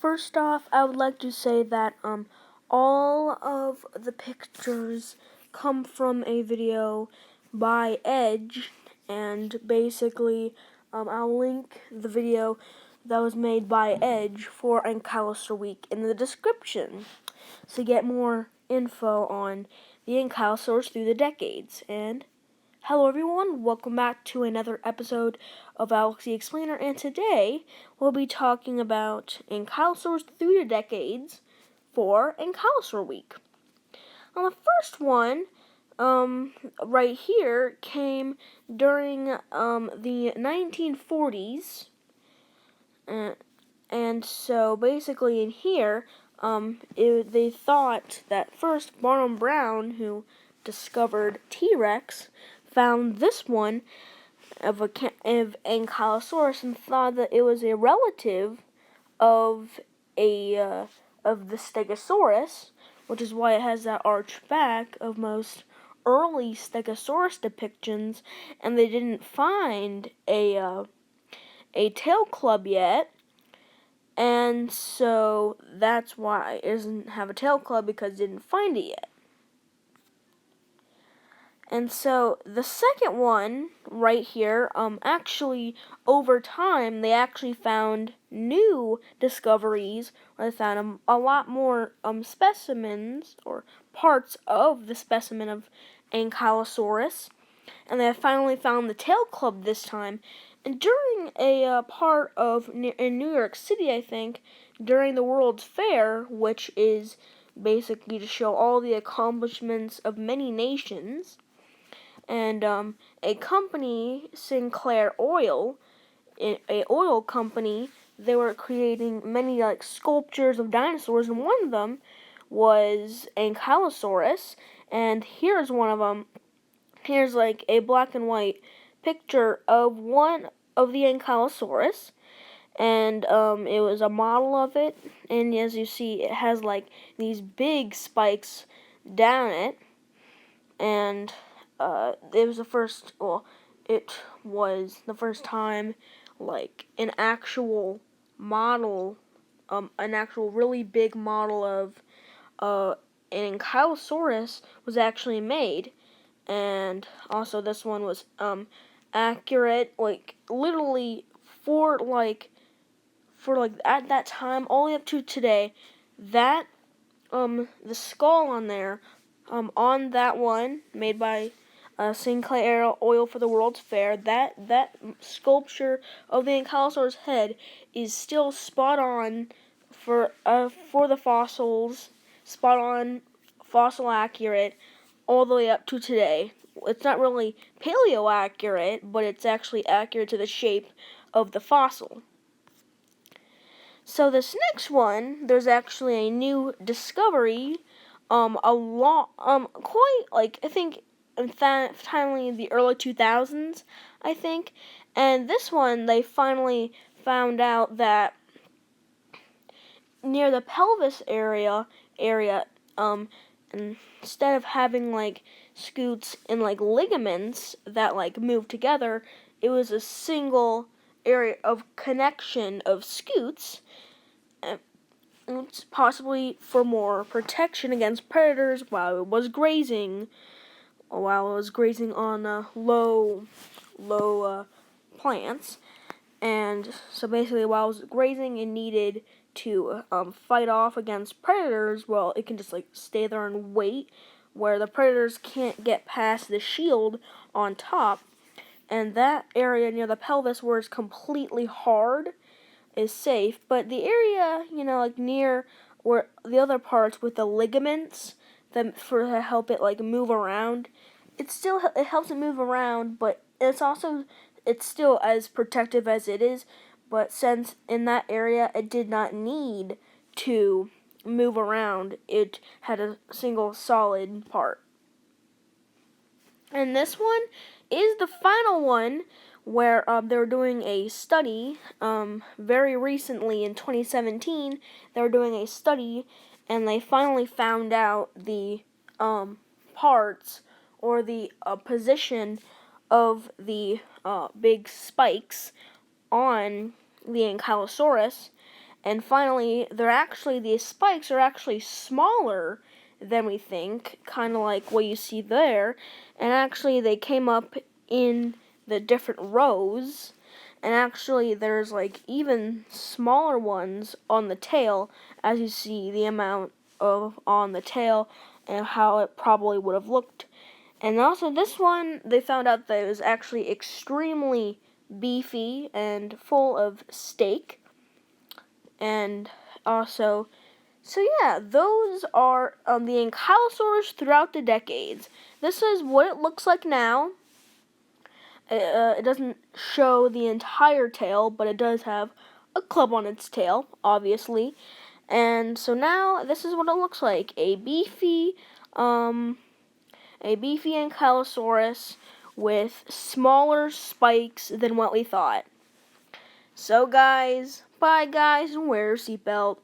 First off, I would like to say that all of the pictures come from a video by Edge, and basically I'll link the video that was made by Edge for Ankylosaurus Week in the description to get more info on the Ankylosaurus through the decades. And hello everyone, welcome back to another episode of Alex the Explainer, and today we'll be talking about Ankylosaurus through the decades for Ankylosaur Week. Now the first one, right here, came during the 1940s, and so basically in here, they thought that first Barnum Brown, who discovered T-Rex, found this one of Ankylosaurus and thought that it was a relative of the Stegosaurus, which is why it has that arched back of most early Stegosaurus depictions, and they didn't find a tail club yet, and so that's why it doesn't have a tail club, because they didn't find it yet. And so the second one right here, actually over time they actually found new discoveries, where they found a lot more specimens or parts of the specimen of Ankylosaurus, and they finally found the tail club this time. And during a part in New York City, I think, during the World's Fair, which is basically to show all the accomplishments of many nations, and a company, Sinclair Oil, a oil company, they were creating many sculptures of dinosaurs, and one of them was Ankylosaurus, and here's one of them. Here's a black and white picture of one of the Ankylosaurus, and it was a model of it, and as you see, it has these big spikes down it, and it was the first time an actual model, an actual really big model of an Ankylosaurus was actually made. And also this one was accurate, literally for at that time all the way up to today. That the skull on there, on that one made by Sinclair Oil for the World's Fair, that sculpture of the Ankylosaurus head is still spot on for the fossils, spot on, fossil accurate, all the way up to today. It's not really paleo accurate, but it's actually accurate to the shape of the fossil. So this next one, there's actually a new discovery, quite I think finally in the early 2000s, I think, and this one they finally found out that near the pelvis area, instead of having scutes and ligaments that move together, it was a single area of connection of scutes, and it's possibly for more protection against predators while it was grazing on low plants. And so basically, while it was grazing, it needed to fight off against predators. Well, it can just stay there and wait, where the predators can't get past the shield on top. And that area near the pelvis, where it's completely hard, is safe. But the area, near where the other parts with the ligaments that to help it move around, it helps it move around, but it's still as protective as it is. But since in that area it did not need to move around, it had a single solid part. And this one is the final one, where they were doing a study very recently in 2017. They were doing a study, and they finally found out the parts or the position of the big spikes on the Ankylosaurus, And finally, these spikes are actually smaller than we think, kind of like what you see there. And actually, they came up in the different rows. And actually, there's like even smaller ones on the tail, as you see the amount of on the tail and how it probably would have looked. And also, this one, they found out that it was actually extremely beefy and full of steak. And also, so yeah, those are the Ankylosaurus throughout the decades. This is what it looks like now. It doesn't show the entire tail, but it does have a club on its tail, obviously. And so now this is what it looks like: a beefy Ankylosaurus with smaller spikes than what we thought. So guys, bye guys, and wear your seatbelt.